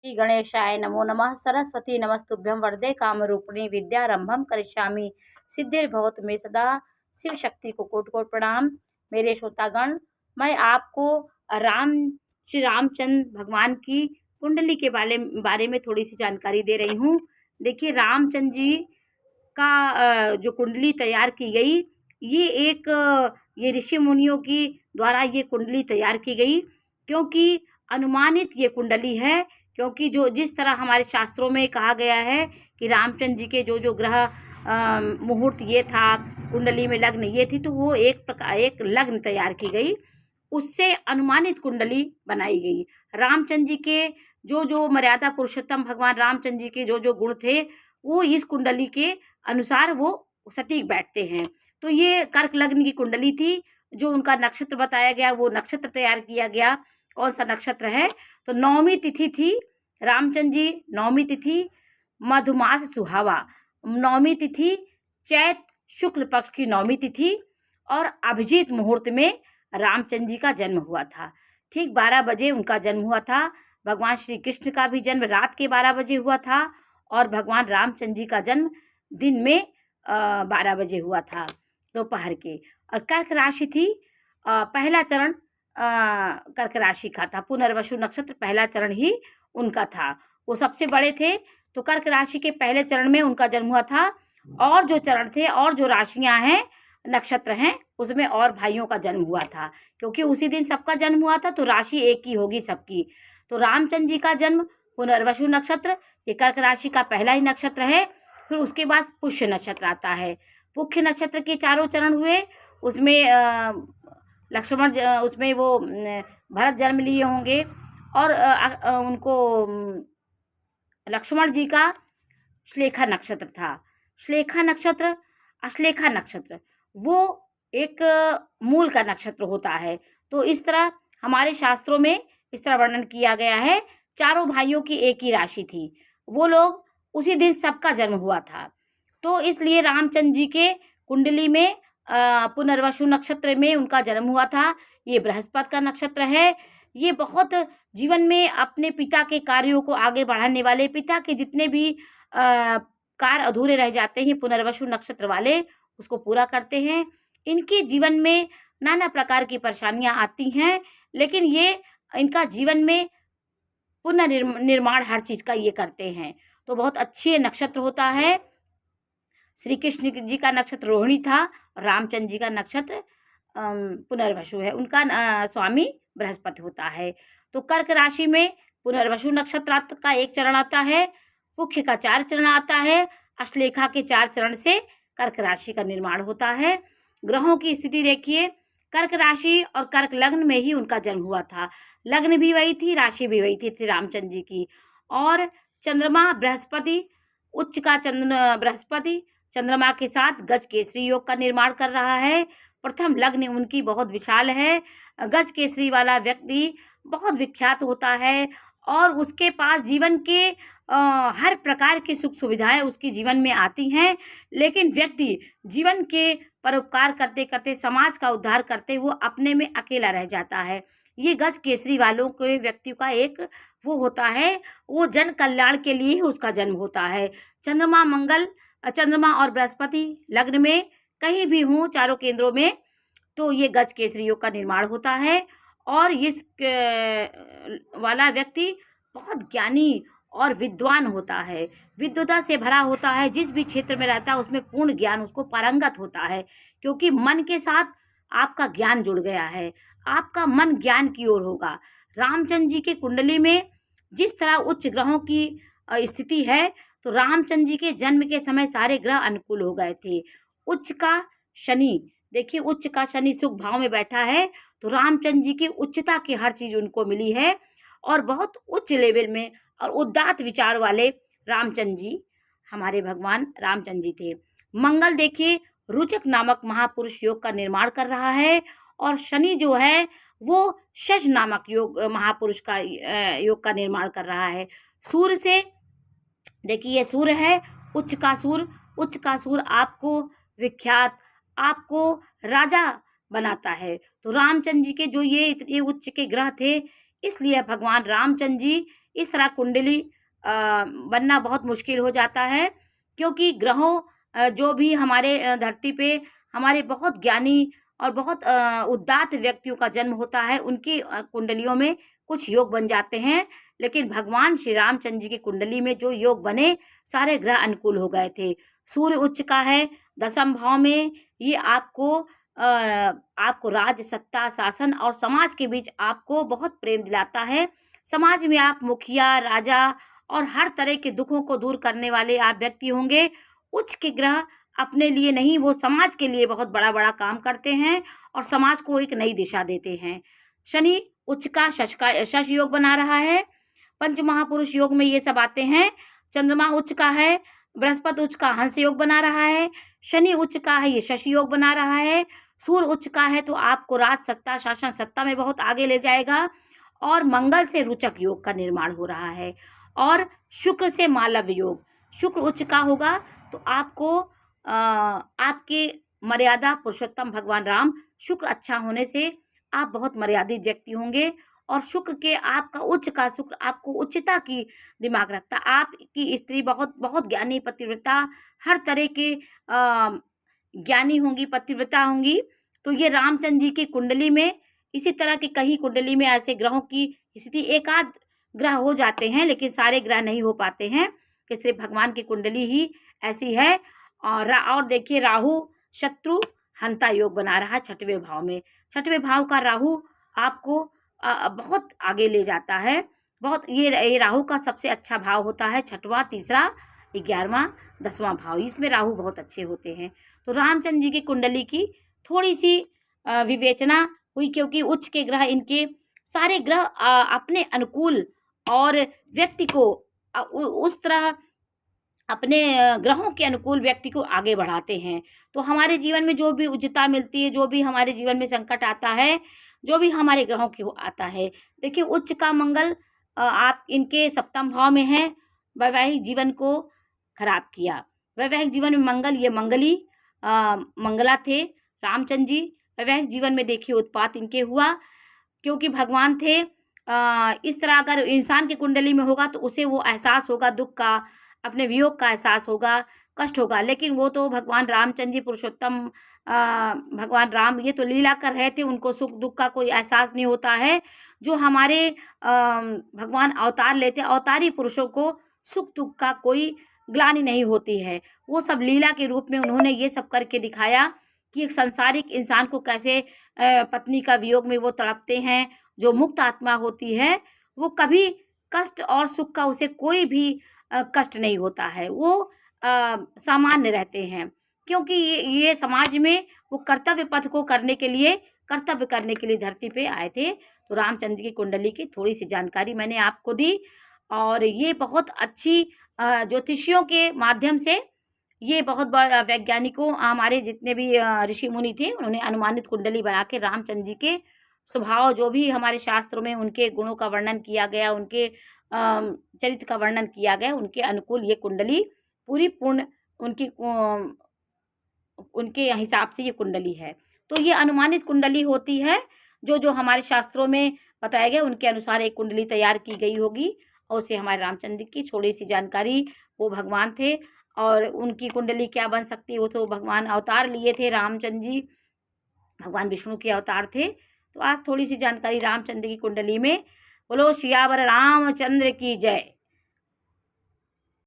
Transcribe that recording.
श्री गणेशाय नमो नमः। सरस्वती नमस्तुभ्यं वरदे कामरूपिणी विद्यारंभम करिष्यामि सिद्धिर्भवतु मे सदा। शिव शक्ति को कोटि कोटि प्रणाम। मेरे श्रोतागण, मैं आपको श्री रामचंद्र भगवान की कुंडली के बारे में थोड़ी सी जानकारी दे रही हूँ। देखिए, रामचंद्र जी का जो कुंडली तैयार की गई, ये ऋषि मुनियों की द्वारा ये कुंडली तैयार की गई, क्योंकि अनुमानित ये कुंडली है। क्योंकि जो जिस तरह हमारे शास्त्रों में कहा गया है कि रामचंद्र जी के जो जो ग्रह मुहूर्त ये था, कुंडली में लग्न ये थी, तो वो एक लग्न तैयार की गई, उससे अनुमानित कुंडली बनाई गई। रामचंद्र जी के जो जो मर्यादा पुरुषोत्तम भगवान रामचंद्र जी के जो जो गुण थे, वो इस कुंडली के अनुसार वो सटीक बैठते हैं। तो ये कर्क लग्न की कुंडली थी। जो उनका नक्षत्र बताया गया, वो नक्षत्र तैयार किया गया। कौन सा नक्षत्र है? तो नौमी तिथि थी रामचंद्र जी, नौमी तिथि मधुमास सुहावा, नौमी तिथि चैत शुक्ल पक्ष की नौमी तिथि, और अभिजीत मुहूर्त में रामचंद्र जी का जन्म हुआ था। ठीक 12 बजे उनका जन्म हुआ था। भगवान श्री कृष्ण का भी जन्म रात के 12 बजे हुआ था, और भगवान रामचंद्र जी का जन्म दिन में 12 बजे हुआ था, दोपहर के। और कर्क राशि थी, पहला चरण कर्क राशि का था। पुनर्वसु नक्षत्र पहला चरण ही उनका था। वो सबसे बड़े थे, तो कर्क राशि के पहले चरण में उनका जन्म हुआ था। और जो चरण थे और जो राशियां हैं, नक्षत्र हैं, उसमें और भाइयों का जन्म हुआ था। क्योंकि उसी दिन सबका जन्म हुआ था, तो राशि एक ही होगी सबकी। तो रामचंद्र जी का जन्म पुनर्वसु नक्षत्र, ये कर्क राशि का पहला ही नक्षत्र है। फिर उसके बाद पुष्य नक्षत्र आता है। पुष्य नक्षत्र के चारों चरण हुए, उसमें लक्ष्मण उसमें वो भरत जन्म लिए होंगे, और उनको लक्ष्मण जी का श्लेखा नक्षत्र था। श्लेखा नक्षत्र, अश्लेखा नक्षत्र, वो एक मूल का नक्षत्र होता है। तो इस तरह हमारे शास्त्रों में इस तरह वर्णन किया गया है। चारों भाइयों की एक ही राशि थी, वो लोग उसी दिन सबका जन्म हुआ था। तो इसलिए रामचंद्र जी के कुंडली में पुनर्वसु नक्षत्र में उनका जन्म हुआ था। ये बृहस्पति का नक्षत्र है। ये बहुत जीवन में अपने पिता के कार्यों को आगे बढ़ाने वाले, पिता के जितने भी कार्य अधूरे रह जाते हैं, पुनर्वसु नक्षत्र वाले उसको पूरा करते हैं। इनके जीवन में नाना प्रकार की परेशानियां आती हैं, लेकिन ये इनका जीवन में पुनर्निर्माण हर चीज़ का ये करते हैं। तो बहुत अच्छे नक्षत्र होता है। श्री कृष्ण जी का नक्षत्र रोहिणी था, और रामचंद्र जी का नक्षत्र पुनर्वसु है। उनका स्वामी बृहस्पति होता है। तो कर्क राशि में पुनर्वसु नक्षत्र का एक चरण आता है, पुष्य का 4 चरण आता है, अश्लेखा के 4 चरण से कर्क राशि का निर्माण होता है। ग्रहों की स्थिति देखिए, कर्क राशि और कर्क लग्न में ही उनका जन्म हुआ था। लग्न भी वही थी, राशि भी वही थी रामचंद्र जी की। और चंद्रमा बृहस्पति, उच्च का बृहस्पति चंद्रमा के साथ गज केसरी योग का निर्माण कर रहा है। प्रथम लग्न उनकी बहुत विशाल है। गज केसरी वाला व्यक्ति बहुत विख्यात होता है, और उसके पास जीवन के हर प्रकार की सुख सुविधाएं उसके जीवन में आती हैं। लेकिन व्यक्ति जीवन के परोपकार करते करते, समाज का उद्धार करते, वो अपने में अकेला रह जाता है। ये गज केसरी वालों के व्यक्ति का एक वो होता है, वो जन कल्याण के लिए ही उसका जन्म होता है। चंद्रमा और बृहस्पति लग्न में कहीं भी हों, चारों केंद्रों में, तो ये गज केसरी योग का निर्माण होता है। और इस वाला व्यक्ति बहुत ज्ञानी और विद्वान होता है, विद्वता से भरा होता है। जिस भी क्षेत्र में रहता है उसमें पूर्ण ज्ञान उसको पारंगत होता है, क्योंकि मन के साथ आपका ज्ञान जुड़ गया है, आपका मन ज्ञान की ओर होगा। रामचंद्र जी के कुंडली में जिस तरह उच्च ग्रहों की स्थिति है, तो रामचंद्र जी के जन्म के समय सारे ग्रह अनुकूल हो गए थे। उच्च का शनि, देखिए उच्च का शनि सुख भाव में बैठा है, तो रामचंद्र जी की उच्चता की हर चीज उनको मिली है, और बहुत उच्च लेवल में और उदात्त विचार वाले रामचंद्र जी, हमारे भगवान रामचंद्र जी थे। मंगल देखिए रुचक नामक महापुरुष योग का निर्माण कर रहा है, और शनि जो है वो शश नामक योग महापुरुष का योग का निर्माण कर रहा है। सूर्य से देखिए, ये सूर्य है उच्च का सूर्य। उच्च का सूर्य आपको विख्यात, आपको राजा बनाता है। तो रामचंद्र जी के जो ये उच्च के ग्रह थे, इसलिए भगवान रामचंद्र जी इस तरह कुंडली बनना बहुत मुश्किल हो जाता है, क्योंकि ग्रहों जो भी हमारे धरती पे हमारे बहुत ज्ञानी और बहुत उदात्त व्यक्तियों का जन्म होता है, उनकी कुंडलियों में कुछ योग बन जाते हैं। लेकिन भगवान श्री रामचंद्र जी की कुंडली में जो योग बने, सारे ग्रह अनुकूल हो गए थे। सूर्य उच्च का है 10वें भाव में, ये आपको राज्य, सत्ता, शासन और समाज के बीच आपको बहुत प्रेम दिलाता है। समाज में आप मुखिया, राजा और हर तरह के दुखों को दूर करने वाले आप व्यक्ति होंगे। उच्च के ग्रह अपने लिए नहीं, वो समाज के लिए बहुत बड़ा बड़ा काम करते हैं और समाज को एक नई दिशा देते हैं। शनि उच्च का शश योग बना रहा है। पंच महापुरुष योग में ये सब आते हैं। चंद्रमा उच्च का है, बृहस्पति उच्च का हंस योग बना रहा है। शनि उच्च का है, ये शश योग बना रहा है। सूर्य उच्च का है तो आपको राज, सत्ता, शासन, सत्ता में बहुत आगे ले जाएगा। और मंगल से रुचक योग का निर्माण हो रहा है। और शुक्र से मालव्य योग, शुक्र उच्च का होगा तो आपको आपके मर्यादा पुरुषोत्तम भगवान राम, शुक्र अच्छा होने से आप बहुत मर्यादित व्यक्ति होंगे। और शुक्र के आपका उच्च का शुक्र आपको उच्चता की दिमाग रखता। आपकी स्त्री बहुत बहुत ज्ञानी, पतिव्रता, हर तरह के ज्ञानी होंगी, पतिव्रता होंगी। तो ये रामचंद्र जी की कुंडली में, इसी तरह की कहीं कुंडली में ऐसे ग्रहों की स्थिति, एक आध ग्रह हो जाते हैं लेकिन सारे ग्रह नहीं हो पाते हैं, कि सिर्फ भगवान की कुंडली ही ऐसी है। और देखिए राहु शत्रु हंता योग बना रहा है 6वें भाव में। 6वें भाव का राहु आपको बहुत आगे ले जाता है। बहुत ये राहु का सबसे अच्छा भाव होता है 6वां, 3रा, 11वां, 10वां भाव, इसमें राहु बहुत अच्छे होते हैं। तो रामचंद्र जी की कुंडली की थोड़ी सी विवेचना हुई, क्योंकि उच्च के ग्रह, इनके सारे ग्रह अपने अनुकूल और व्यक्ति को उस तरह अपने ग्रहों के अनुकूल व्यक्ति को आगे बढ़ाते हैं। तो हमारे जीवन में जो भी उच्चता मिलती है, जो भी हमारे जीवन में संकट आता है, जो भी हमारे ग्रहों की आता है, देखिए उच्च का मंगल आप इनके 7वें भाव में है, वैवाहिक जीवन को खराब किया। वैवाहिक जीवन में मंगल, ये मंगली मंगला थे रामचंद्र जी। वैवाहिक जीवन में देखिए उत्पात इनके हुआ, क्योंकि भगवान थे। इस तरह अगर इंसान की कुंडली में होगा तो उसे वो एहसास होगा दुख का, अपने वियोग का एहसास होगा, कष्ट होगा। लेकिन वो तो भगवान रामचंद्र जी पुरुषोत्तम भगवान राम, ये तो लीला कर रहे थे, उनको सुख दुख का कोई एहसास नहीं होता है। जो हमारे भगवान अवतार लेते, अवतारी पुरुषों को सुख दुख का कोई ग्लानि नहीं होती है। वो सब लीला के रूप में उन्होंने ये सब करके दिखाया कि एक संसारिक इंसान को कैसे पत्नी का वियोग में वो तड़पते हैं। जो मुक्त आत्मा होती है वो कभी कष्ट और सुख का उसे कोई भी कष्ट नहीं होता है, वो सामान्य रहते हैं। क्योंकि ये समाज में वो कर्तव्य पथ को करने के लिए, कर्तव्य करने के लिए धरती पे आए थे। तो रामचंद्र की कुंडली की थोड़ी सी जानकारी मैंने आपको दी, और ये बहुत अच्छी ज्योतिषियों के माध्यम से, ये बहुत बड़ा वैज्ञानिकों, हमारे जितने भी ऋषि मुनि थे, उन्होंने अनुमानित कुंडली बना के रामचंद्र जी के स्वभाव, जो भी हमारे शास्त्रों में उनके गुणों का वर्णन किया गया, उनके चरित्र का वर्णन किया गया, उनके अनुकूल ये कुंडली पूरी पूर्ण उनके हिसाब से ये कुंडली है। तो ये अनुमानित कुंडली होती है, जो जो हमारे शास्त्रों में बताया गया उनके अनुसार एक कुंडली तैयार की गई होगी। और उसे हमारे रामचंद्र की थोड़ी सी जानकारी, वो भगवान थे और उनकी कुंडली क्या बन सकती है, वो तो भगवान अवतार लिए थे, रामचंद्र जी भगवान विष्णु के अवतार थे। तो आज थोड़ी सी जानकारी रामचंद्र की कुंडली में। बोलो सियावर रामचंद्र की जय।